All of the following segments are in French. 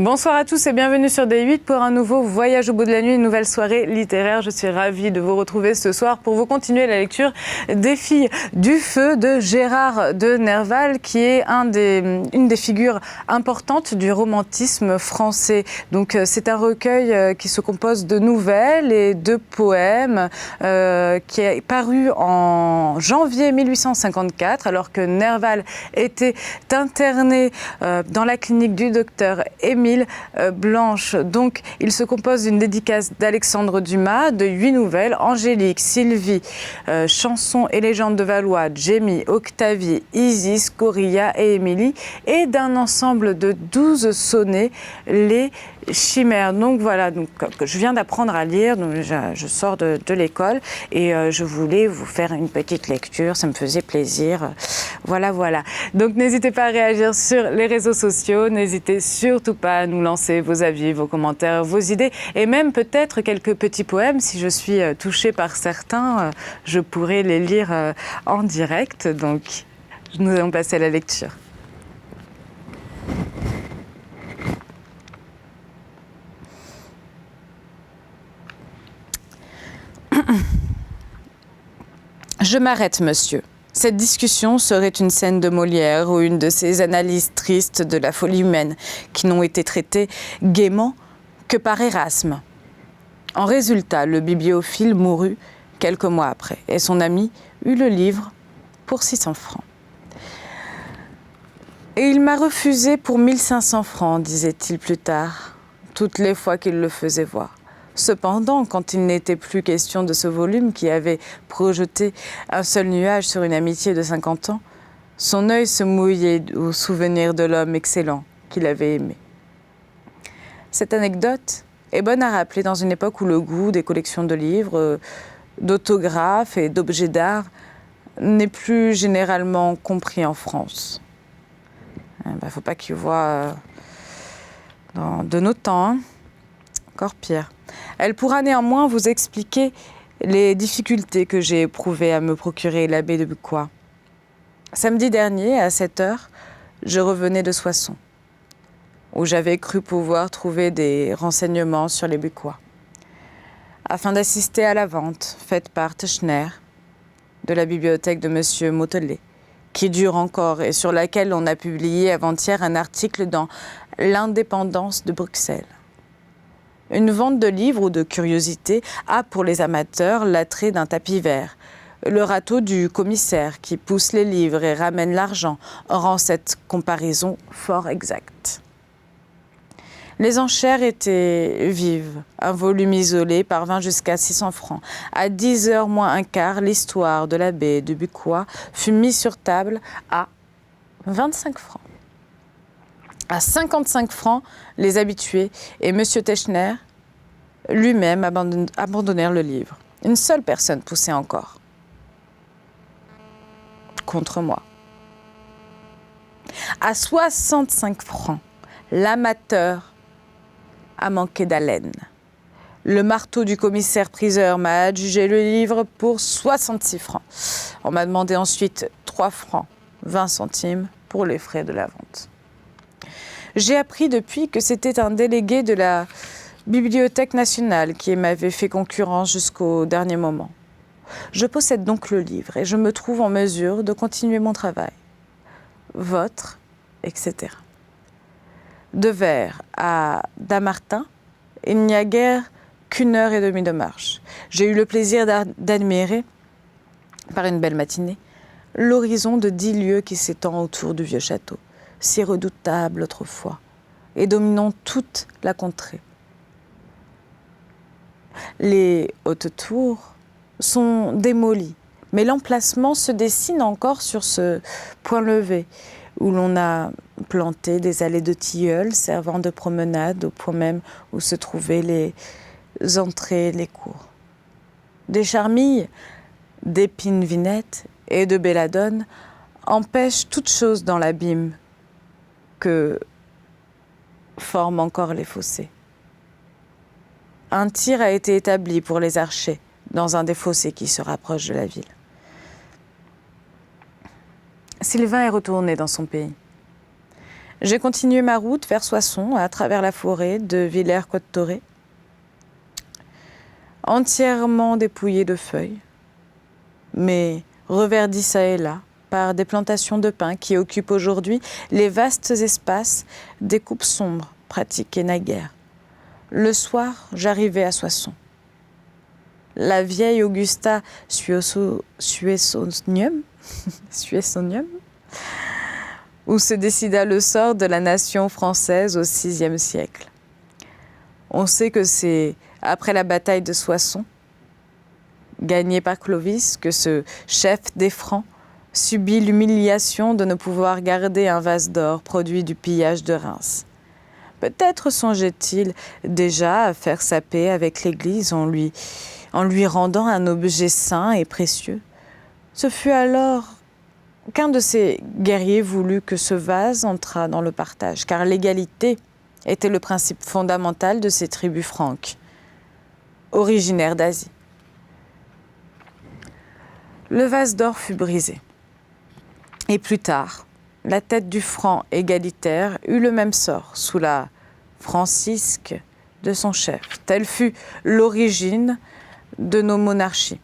Bonsoir à tous et bienvenue sur D8 pour un nouveau voyage au bout de la nuit, une nouvelle soirée littéraire. Je suis ravie de vous retrouver ce soir pour vous continuer la lecture des Filles du Feu de Gérard de Nerval, qui est une des figures importantes du romantisme français. Donc c'est un recueil qui se compose de nouvelles et de poèmes qui est paru en janvier 1854, alors que Nerval était interné dans la clinique du docteur Émile Blanche. Donc, il se compose d'une dédicace d'Alexandre Dumas, de 8 nouvelles, Angélique, Sylvie, Chansons et légendes de Valois, Jémie, Octavie, Isis, Corilla et Émilie, et d'un ensemble de 12 sonnets, les Chimères. Donc voilà, je viens d'apprendre à lire, donc je sors de l'école et je voulais vous faire une petite lecture, ça me faisait plaisir. Voilà. Donc n'hésitez pas à réagir sur les réseaux sociaux, n'hésitez surtout pas à nous lancer vos avis, vos commentaires, vos idées et même peut-être quelques petits poèmes. Si je suis touchée par certains, je pourrais les lire en direct. Donc nous allons passer à la lecture. Je m'arrête, monsieur. Cette discussion serait une scène de Molière ou une de ces analyses tristes de la folie humaine qui n'ont été traitées gaiement que par Erasme. En résultat, le bibliophile mourut quelques mois après et son ami eut le livre pour 600 francs. Et il m'a refusé pour 1500 francs, disait-il plus tard, toutes les fois qu'il le faisait voir. Cependant, quand il n'était plus question de ce volume qui avait projeté un seul nuage sur une amitié de 50 ans, son œil se mouillait au souvenir de l'homme excellent qu'il avait aimé. Cette anecdote est bonne à rappeler dans une époque où le goût des collections de livres, d'autographes et d'objets d'art n'est plus généralement compris en France. Il ne faut pas qu'ils voient de nos temps, hein. Encore pire. Elle pourra néanmoins vous expliquer les difficultés que j'ai éprouvées à me procurer l'abbé de Bucquoy. Samedi dernier, à 7h, je revenais de Soissons, où j'avais cru pouvoir trouver des renseignements sur les Bucquoy, afin d'assister à la vente faite par Teschner de la bibliothèque de M. Motelet, qui dure encore et sur laquelle on a publié avant-hier un article dans l'Indépendance de Bruxelles. Une vente de livres ou de curiosités a pour les amateurs l'attrait d'un tapis vert. Le râteau du commissaire qui pousse les livres et ramène l'argent rend cette comparaison fort exacte. Les enchères étaient vives. Un volume isolé parvint jusqu'à 600 francs. À 10h moins un quart, l'histoire de l'abbé de Bucquoy fut mise sur table à 25 francs. À 55 francs, les habitués et M. Teschner lui-même abandonnèrent le livre. Une seule personne poussait encore. Contre moi. À 65 francs, l'amateur a manqué d'haleine. Le marteau du commissaire-priseur m'a adjugé le livre pour 66 francs. On m'a demandé ensuite 3 francs 20 centimes pour les frais de la vente. J'ai appris depuis que c'était un délégué de la Bibliothèque nationale qui m'avait fait concurrence jusqu'au dernier moment. Je possède donc le livre et je me trouve en mesure de continuer mon travail. Votre, etc. De Vers à Dammartin, il n'y a guère qu'1h30 de marche. J'ai eu le plaisir d'admirer, par une belle matinée, l'horizon de 10 lieues qui s'étend autour du vieux château, si redoutable autrefois, et dominant toute la contrée. Les hautes tours sont démolies, mais l'emplacement se dessine encore sur ce point levé, où l'on a planté des allées de tilleuls servant de promenade, au point même où se trouvaient les entrées et les cours. Des charmilles, d'épines vinettes et de belladone empêchent toute chose dans l'abîme que forment encore les fossés. Un tir a été établi pour les archers dans un des fossés qui se rapproche de la ville. Sylvain est retourné dans son pays. J'ai continué ma route vers Soissons, à travers la forêt de Villers-Cotterêts, entièrement dépouillée de feuilles, mais reverdie çà et là par des plantations de pins qui occupent aujourd'hui les vastes espaces des coupes sombres pratiquées naguère. Le soir, j'arrivai à Soissons. La vieille Augusta Suessonium, où se décida le sort de la nation française au VIe siècle. On sait que c'est après la bataille de Soissons, gagnée par Clovis, que ce chef des Francs subit l'humiliation de ne pouvoir garder un vase d'or produit du pillage de Reims. Peut-être songeait-il déjà à faire sa paix avec l'Église en lui rendant un objet saint et précieux. Ce fut alors qu'un de ces guerriers voulut que ce vase entrât dans le partage, car l'égalité était le principe fondamental de ces tribus franques, originaires d'Asie. Le vase d'or fut brisé. Et plus tard, la tête du franc égalitaire eut le même sort sous la francisque de son chef. Telle fut l'origine de nos monarchies.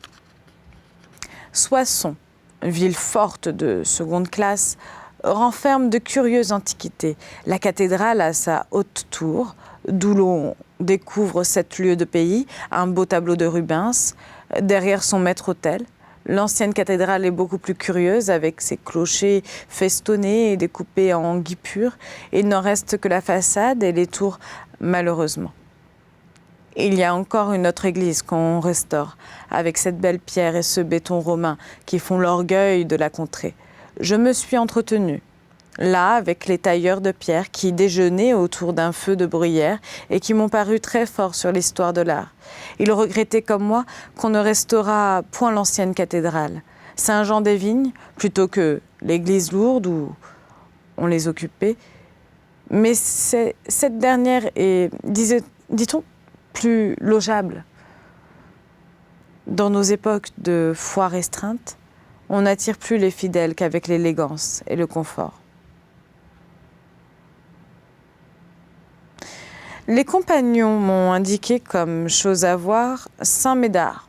Soissons, ville forte de seconde classe, renferme de curieuses antiquités. La cathédrale a sa haute tour, d'où l'on découvre 7 lieues de pays, un beau tableau de Rubens, derrière son maître-autel. L'ancienne cathédrale est beaucoup plus curieuse, avec ses clochers festonnés et découpés en guipures. Il n'en reste que la façade et les tours, malheureusement. Il y a encore une autre église qu'on restaure, avec cette belle pierre et ce béton romain qui font l'orgueil de la contrée. Je me suis entretenue là avec les tailleurs de pierre qui déjeunaient autour d'un feu de bruyère et qui m'ont paru très forts sur l'histoire de l'art. Ils regrettaient comme moi qu'on ne restaura point l'ancienne cathédrale, Saint-Jean-des-Vignes, plutôt que l'église lourde où on les occupait. Mais cette dernière est, dit-on, plus logeable. Dans nos époques de foi restreinte, on n'attire plus les fidèles qu'avec l'élégance et le confort. Les compagnons m'ont indiqué comme chose à voir Saint-Médard,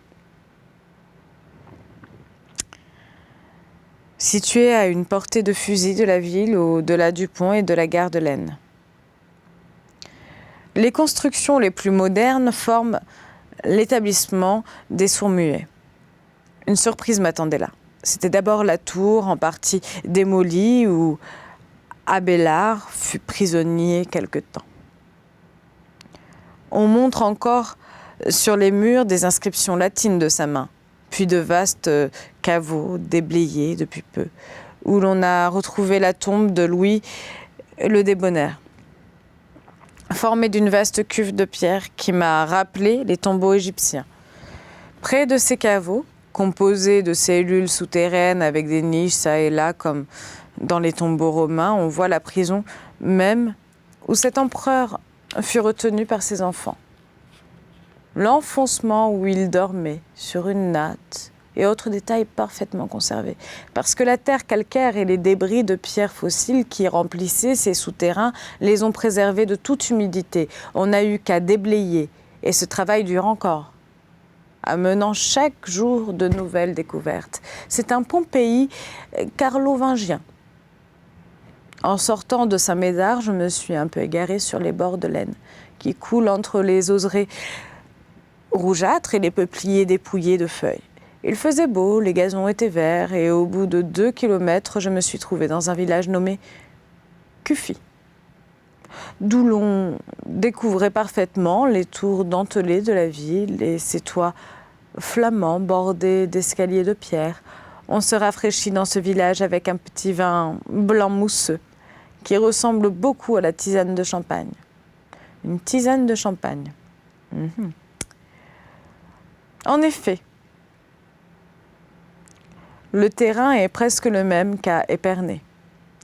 situé à une portée de fusil de la ville au-delà du pont et de la gare de l'Aisne. Les constructions les plus modernes forment l'établissement des sourds-muets. Une surprise m'attendait là. C'était d'abord la tour, en partie démolie, où Abélard fut prisonnier quelque temps. On montre encore sur les murs des inscriptions latines de sa main, puis de vastes caveaux déblayés depuis peu, où l'on a retrouvé la tombe de Louis le Débonnaire, formée d'une vaste cuve de pierre qui m'a rappelé les tombeaux égyptiens. Près de ces caveaux, composés de cellules souterraines avec des niches çà et là comme dans les tombeaux romains, on voit la prison même où cet empereur fut retenu par ses enfants. L'enfoncement où il dormait sur une natte et autres détails parfaitement conservés. Parce que la terre calcaire et les débris de pierres fossiles qui remplissaient ces souterrains les ont préservés de toute humidité. On n'a eu qu'à déblayer et ce travail dure encore, amenant chaque jour de nouvelles découvertes. C'est un Pompéi carlovingien. En sortant de Saint-Médard, je me suis un peu égarée sur les bords de l'Aisne, qui coulent entre les oserets rougeâtres et les peupliers dépouillés de feuilles. Il faisait beau, les gazons étaient verts, et au bout de 2 kilomètres, je me suis trouvée dans un village nommé Cuffy, d'où l'on découvrait parfaitement les tours dentelées de la ville et ses toits flamands bordés d'escaliers de pierre. On se rafraîchit dans ce village avec un petit vin blanc mousseux qui ressemble beaucoup à la tisane de champagne. Une tisane de champagne. En effet, le terrain est presque le même qu'à Épernay.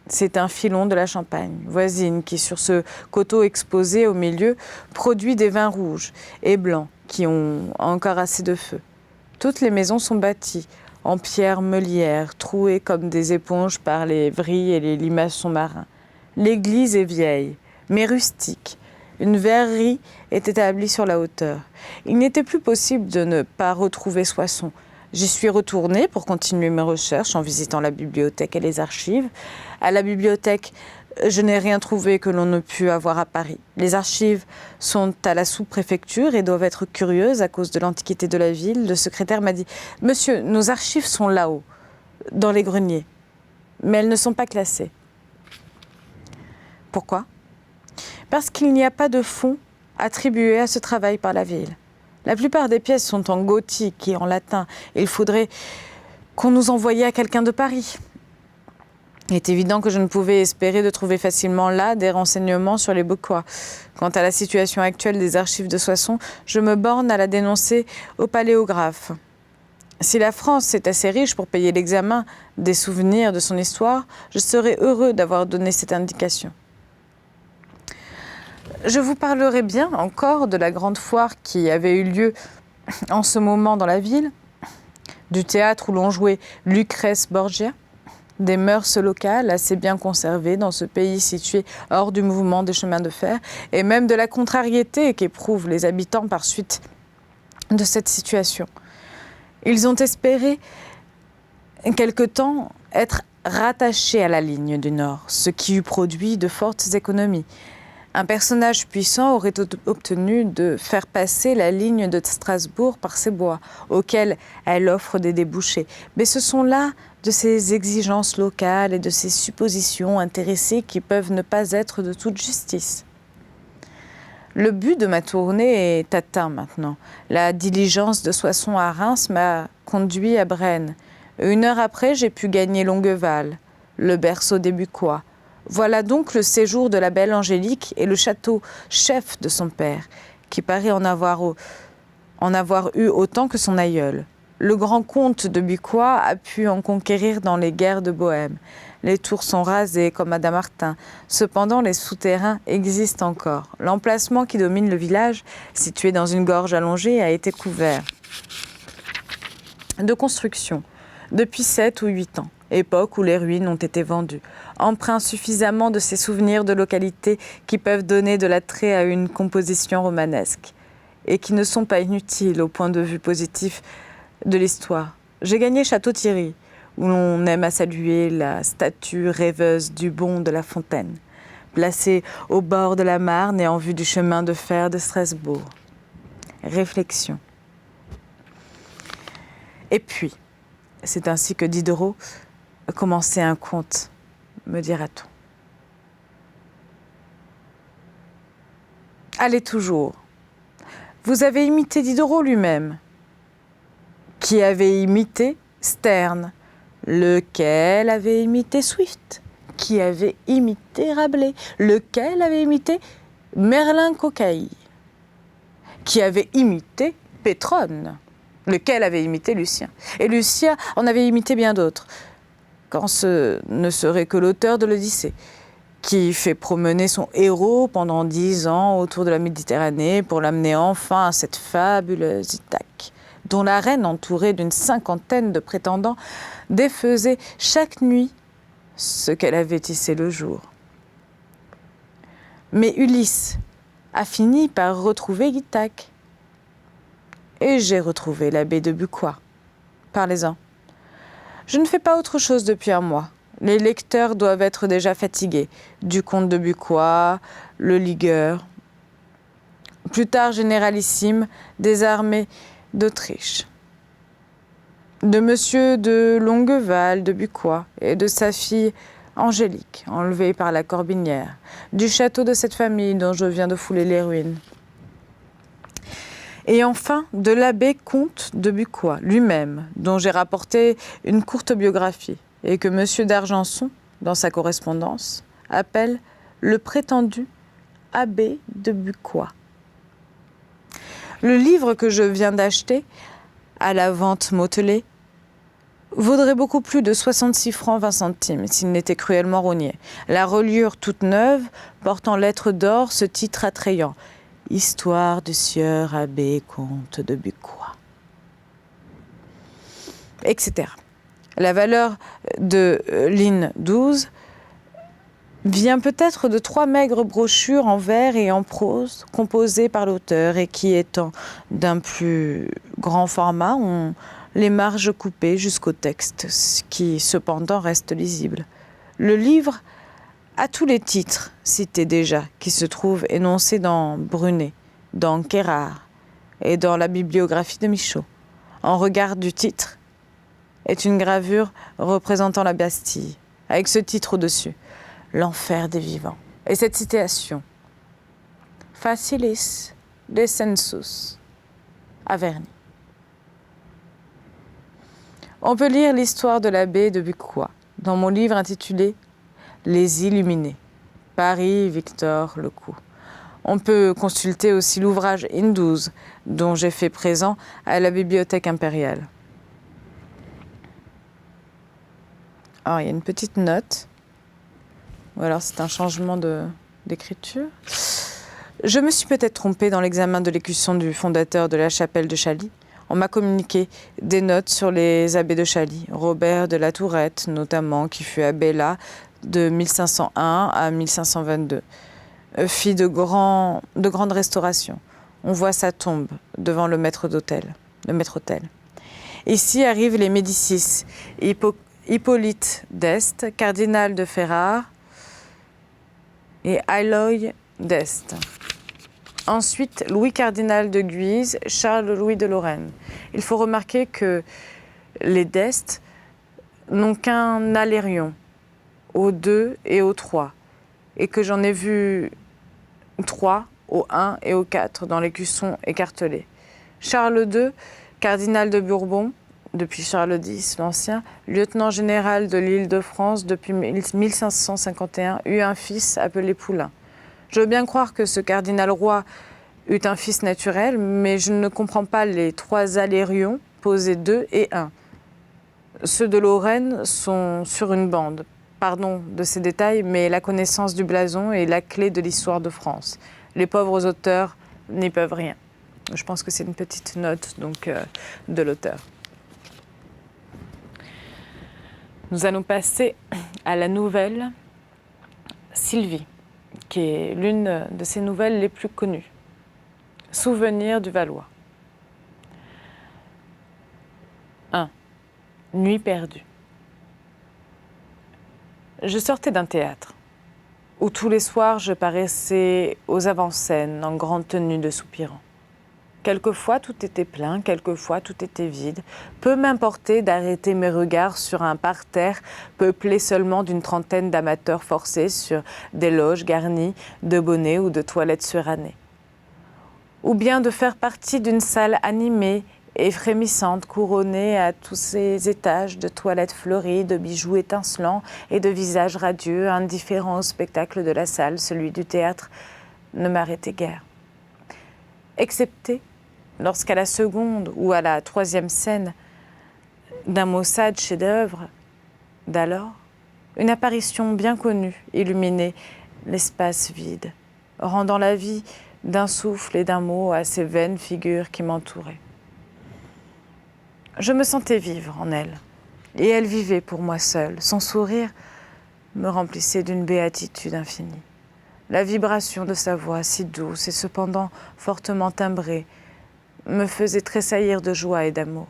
C'est un filon de la Champagne voisine qui, sur ce coteau exposé au milieu, produit des vins rouges et blancs qui ont encore assez de feu. Toutes les maisons sont bâties en pierre meulière, trouées comme des éponges par les vrilles et les limaçons marins. L'église est vieille, mais rustique. Une verrerie est établie sur la hauteur. Il n'était plus possible de ne pas retrouver Soissons. J'y suis retournée pour continuer mes recherches en visitant la bibliothèque et les archives. À la bibliothèque, je n'ai rien trouvé que l'on ne pût avoir à Paris. Les archives sont à la sous-préfecture et doivent être curieuses à cause de l'antiquité de la ville. Le secrétaire m'a dit « Monsieur, nos archives sont là-haut, dans les greniers, mais elles ne sont pas classées. » Pourquoi ? Parce qu'il n'y a pas de fonds attribués à ce travail par la ville. La plupart des pièces sont en gothique et en latin. Il faudrait qu'on nous envoyait à quelqu'un de Paris. Il est évident que je ne pouvais espérer de trouver facilement là des renseignements sur les Bucquois. Quant à la situation actuelle des archives de Soissons, je me borne à la dénoncer au paléographe. Si la France est assez riche pour payer l'examen des souvenirs de son histoire, je serais heureux d'avoir donné cette indication. Je vous parlerai bien encore de la grande foire qui avait eu lieu en ce moment dans la ville, du théâtre où l'on jouait Lucrèce Borgia, des mœurs locales assez bien conservées dans ce pays situé hors du mouvement des chemins de fer, et même de la contrariété qu'éprouvent les habitants par suite de cette situation. Ils ont espéré quelque temps être rattachés à la ligne du Nord, ce qui eût produit de fortes économies. Un personnage puissant aurait obtenu de faire passer la ligne de Strasbourg par ces bois, auxquels elle offre des débouchés. Mais ce sont là de ces exigences locales et de ces suppositions intéressées qui peuvent ne pas être de toute justice. Le but de ma tournée est atteint maintenant. La diligence de Soissons à Reims m'a conduit à Braine. 1 heure après, j'ai pu gagner Longueval, le berceau des Bucquois. Voilà donc le séjour de la belle Angélique et le château chef de son père, qui paraît en avoir eu autant que son aïeul. Le grand comte de Bucquois a pu en conquérir dans les guerres de Bohême. Les tours sont rasées comme à Dammartin. Cependant, les souterrains existent encore. L'emplacement qui domine le village, situé dans une gorge allongée, a été couvert de construction depuis 7 ou 8 ans. Époque où les ruines ont été vendues, empreint suffisamment de ces souvenirs de localité qui peuvent donner de l'attrait à une composition romanesque et qui ne sont pas inutiles au point de vue positif de l'histoire. J'ai gagné Château-Thierry, où l'on aime à saluer la statue rêveuse du Bon de la Fontaine, placée au bord de la Marne et en vue du chemin de fer de Strasbourg. Réflexion. Et puis, c'est ainsi que Diderot commencer un conte, me dira-t-on. Allez toujours. Vous avez imité Diderot lui-même, qui avait imité Sterne, lequel avait imité Swift, qui avait imité Rabelais, lequel avait imité Merlin-Cocaille, qui avait imité Pétrone, lequel avait imité Lucien. Et Lucien en avait imité bien d'autres, quand ce ne serait que l'auteur de l'Odyssée, qui fait promener son héros pendant 10 ans autour de la Méditerranée pour l'amener enfin à cette fabuleuse Ithaque, dont la reine, entourée d'une 50aine de prétendants, défaisait chaque nuit ce qu'elle avait tissé le jour. Mais Ulysse a fini par retrouver Ithaque. Et j'ai retrouvé l'abbé de Bucquois. Parlez-en. Je ne fais pas autre chose depuis un mois. Les lecteurs doivent être déjà fatigués. Du comte de Bucquois, le ligueur. Plus tard généralissime des armées d'Autriche. De monsieur de Longueval de Bucquois et de sa fille Angélique, enlevée par la Corbinière. Du château de cette famille dont je viens de fouler les ruines. Et enfin, de l'abbé comte de Bucquois lui-même, dont j'ai rapporté une courte biographie, et que M. d'Argenson, dans sa correspondance, appelle le prétendu abbé de Bucquois. Le livre que je viens d'acheter, à la vente motelée, vaudrait beaucoup plus de 66 francs 20 centimes s'il n'était cruellement rogné. La reliure toute neuve porte en lettres d'or ce titre attrayant. Histoire du sieur abbé comte de Bucquois, etc. La valeur de l'in 12 vient peut-être de 3 maigres brochures en vers et en prose composées par l'auteur et qui, étant d'un plus grand format, ont les marges coupées jusqu'au texte, ce qui cependant reste lisible. Le livre a tous les titres cités déjà, qui se trouvent énoncés dans Brunet, dans Quérard et dans la bibliographie de Michaud. En regard du titre est une gravure représentant la Bastille, avec ce titre au-dessus, l'enfer des vivants. Et cette citation, Facilis descensus, Averni. On peut lire l'histoire de l'abbé de Bucquoy dans mon livre intitulé Les Illuminés, Paris, Victor Lecoux. On peut consulter aussi l'ouvrage In-12 dont j'ai fait présent à la Bibliothèque impériale. Alors, il y a une petite note, ou alors c'est un changement d'écriture. Je me suis peut-être trompée dans l'examen de l'écution du fondateur de la chapelle de Chailly. On m'a communiqué des notes sur les abbés de Chailly, Robert de la Tourette notamment, qui fut abbé là de 1501 à 1522. Fit de grandes restaurations. On voit sa tombe devant le maître-autel. Ici arrivent les Médicis, Hippolyte d'Este, cardinal de Ferrare et Aloy d'Este. Ensuite, Louis cardinal de Guise, Charles-Louis de Lorraine. Il faut remarquer que les d'Este n'ont qu'un alérion au 2 et au 3, et que j'en ai vu 3 au 1 et au 4 dans l'écusson écartelé. Charles II, cardinal de Bourbon, depuis Charles X l'Ancien, lieutenant général de l'Île-de-France depuis 1551, eut un fils appelé Poulain. Je veux bien croire que ce cardinal roi eut un fils naturel, mais je ne comprends pas les 3 alérions posés 2 et 1. Ceux de Lorraine sont sur une bande. Pardon de ces détails, mais la connaissance du blason est la clé de l'histoire de France. Les pauvres auteurs n'y peuvent rien. Je pense que c'est une petite note donc, de l'auteur. Nous allons passer à la nouvelle Sylvie, qui est l'une de ses nouvelles les plus connues. Souvenir du Valois. 1. Nuit perdue. Je sortais d'un théâtre, où tous les soirs je paraissais aux avant-scènes en grande tenue de soupirant. Quelquefois tout était plein, quelquefois tout était vide. Peu m'importait d'arrêter mes regards sur un parterre peuplé seulement d'une trentaine d'amateurs forcés sur des loges garnies de bonnets ou de toilettes surannées. Ou bien de faire partie d'une salle animée et frémissante, couronnée à tous ses étages de toilettes fleuries, de bijoux étincelants et de visages radieux, indifférents au spectacle de la salle, celui du théâtre ne m'arrêtait guère. Excepté lorsqu'à la seconde ou à la 3e scène d'un maussade chef-d'œuvre d'alors, une apparition bien connue illuminait l'espace vide, rendant la vie d'un souffle et d'un mot à ces vaines figures qui m'entouraient. Je me sentais vivre en elle, et elle vivait pour moi seule. Son sourire me remplissait d'une béatitude infinie. La vibration de sa voix, si douce et cependant fortement timbrée, me faisait tressaillir de joie et d'amour.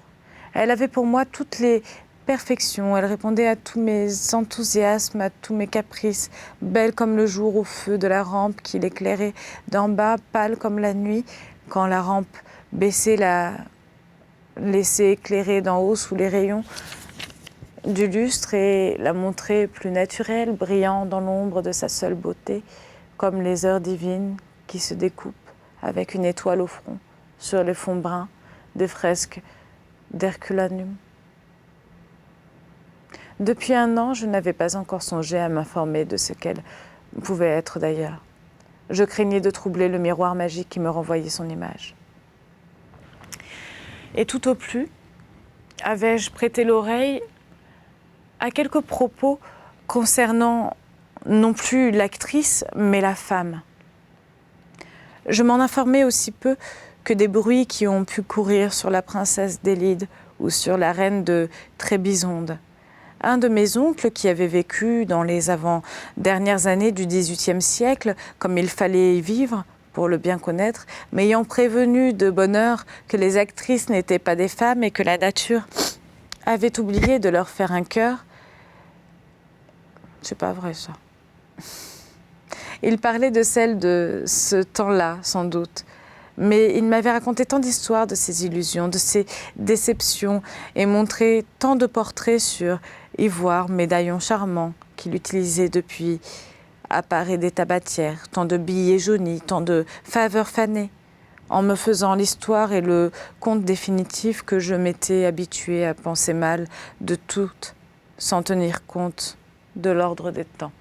Elle avait pour moi toutes les perfections, elle répondait à tous mes enthousiasmes, à tous mes caprices, belle comme le jour au feu de la rampe qui l'éclairait d'en bas, pâle comme la nuit, quand la rampe baissée la laissait éclairer d'en haut sous les rayons du lustre et la montrer plus naturelle, brillant dans l'ombre de sa seule beauté, comme les heures divines qui se découpent avec une étoile au front sur les fonds bruns des fresques d'Herculanum. Depuis 1 an, je n'avais pas encore songé à m'informer de ce qu'elle pouvait être d'ailleurs. Je craignais de troubler le miroir magique qui me renvoyait son image. Et tout au plus, avais-je prêté l'oreille à quelques propos concernant non plus l'actrice, mais la femme. Je m'en informais aussi peu que des bruits qui ont pu courir sur la princesse d'Élide ou sur la reine de Trébizonde. Un de mes oncles, qui avait vécu dans les avant-dernières années du XVIIIe siècle, comme il fallait y vivre pour le bien connaître, m'ayant prévenu de bonne heure que les actrices n'étaient pas des femmes et que la nature avait oublié de leur faire un cœur. C'est pas vrai ça. Il parlait de celle de ce temps-là, sans doute. Mais il m'avait raconté tant d'histoires de ses illusions, de ses déceptions, et montré tant de portraits sur ivoire, médaillons charmants qu'il utilisait depuis appareils des tabatières, tant de billets jaunis, tant de faveurs fanées, en me faisant l'histoire et le conte définitif que je m'étais habituée à penser mal de toutes, sans tenir compte de l'ordre des temps.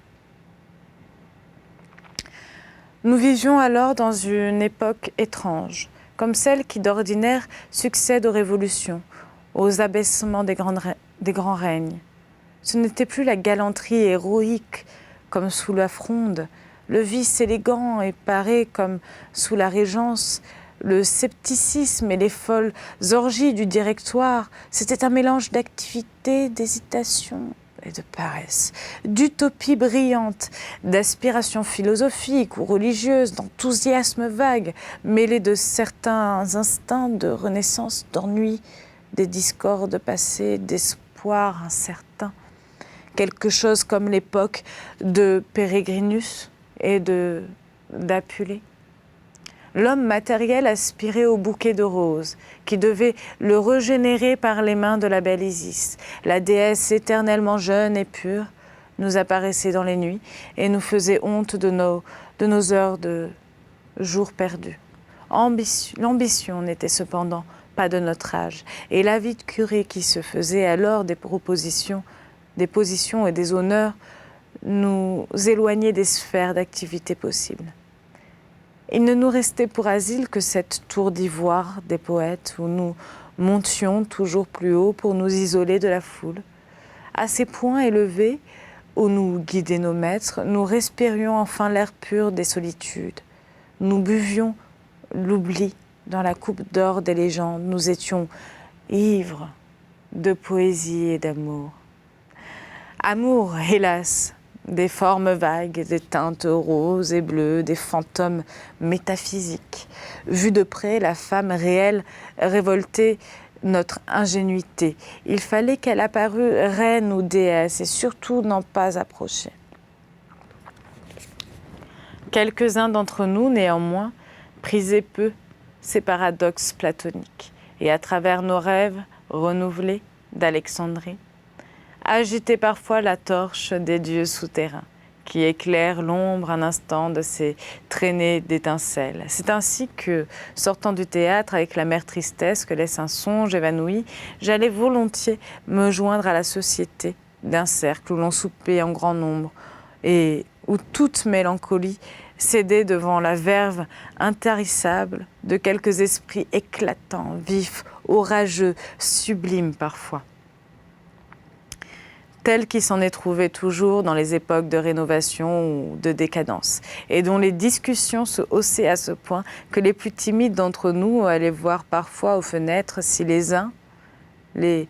Nous vivions alors dans une époque étrange, comme celle qui d'ordinaire succède aux révolutions, aux abaissements des grands règnes. Ce n'était plus la galanterie héroïque comme sous la Fronde, le vice élégant et paré comme sous la Régence, le scepticisme et les folles orgies du Directoire. C'était un mélange d'activité, d'hésitation et de paresse, d'utopie brillante, d'aspiration philosophique ou religieuse, d'enthousiasme vague, mêlé de certains instincts de renaissance, d'ennui, des discordes passées, d'espoir incertain. Quelque chose comme l'époque de Pérégrinus et d'Apulée. L'homme matériel aspirait au bouquet de roses, qui devait le régénérer par les mains de la belle Isis. La déesse éternellement jeune et pure nous apparaissait dans les nuits et nous faisait honte de nos heures de jours perdus. L'ambition n'était cependant pas de notre âge, et l'avide curé qui se faisait alors des positions et des honneurs nous éloignait des sphères d'activité possibles. Il ne nous restait pour asile que cette tour d'ivoire des poètes où nous montions toujours plus haut pour nous isoler de la foule. À ces points élevés où nous guidaient nos maîtres, nous respirions enfin l'air pur des solitudes. Nous buvions l'oubli dans la coupe d'or des légendes. Nous étions ivres de poésie et d'amour. Amour, hélas, des formes vagues, des teintes roses et bleues, des fantômes métaphysiques. Vue de près, la femme réelle révoltait notre ingénuité. Il fallait qu'elle apparût reine ou déesse et surtout n'en pas approcher. Quelques-uns d'entre nous, néanmoins, prisaient peu ces paradoxes platoniques et à travers nos rêves renouvelés d'Alexandrie, agiter parfois la torche des dieux souterrains, qui éclaire l'ombre un instant de ces traînées d'étincelles. C'est ainsi que, sortant du théâtre avec l'amère tristesse que laisse un songe évanoui, j'allais volontiers me joindre à la société d'un cercle où l'on soupait en grand nombre et où toute mélancolie cédait devant la verve intarissable de quelques esprits éclatants, vifs, orageux, sublimes parfois, tel qui s'en est trouvé toujours dans les époques de rénovation ou de décadence, et dont les discussions se haussaient à ce point que les plus timides d'entre nous allaient voir parfois aux fenêtres si les uns, les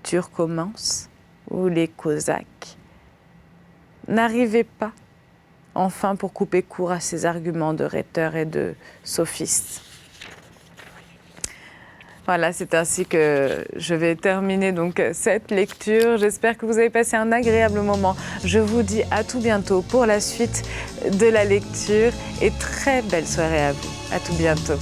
turcomances ou les cosaques, n'arrivaient pas enfin pour couper court à ces arguments de rhéteurs et de sophistes. Voilà, c'est ainsi que je vais terminer donc cette lecture. J'espère que vous avez passé un agréable moment. Je vous dis à tout bientôt pour la suite de la lecture et très belle soirée à vous. À tout bientôt.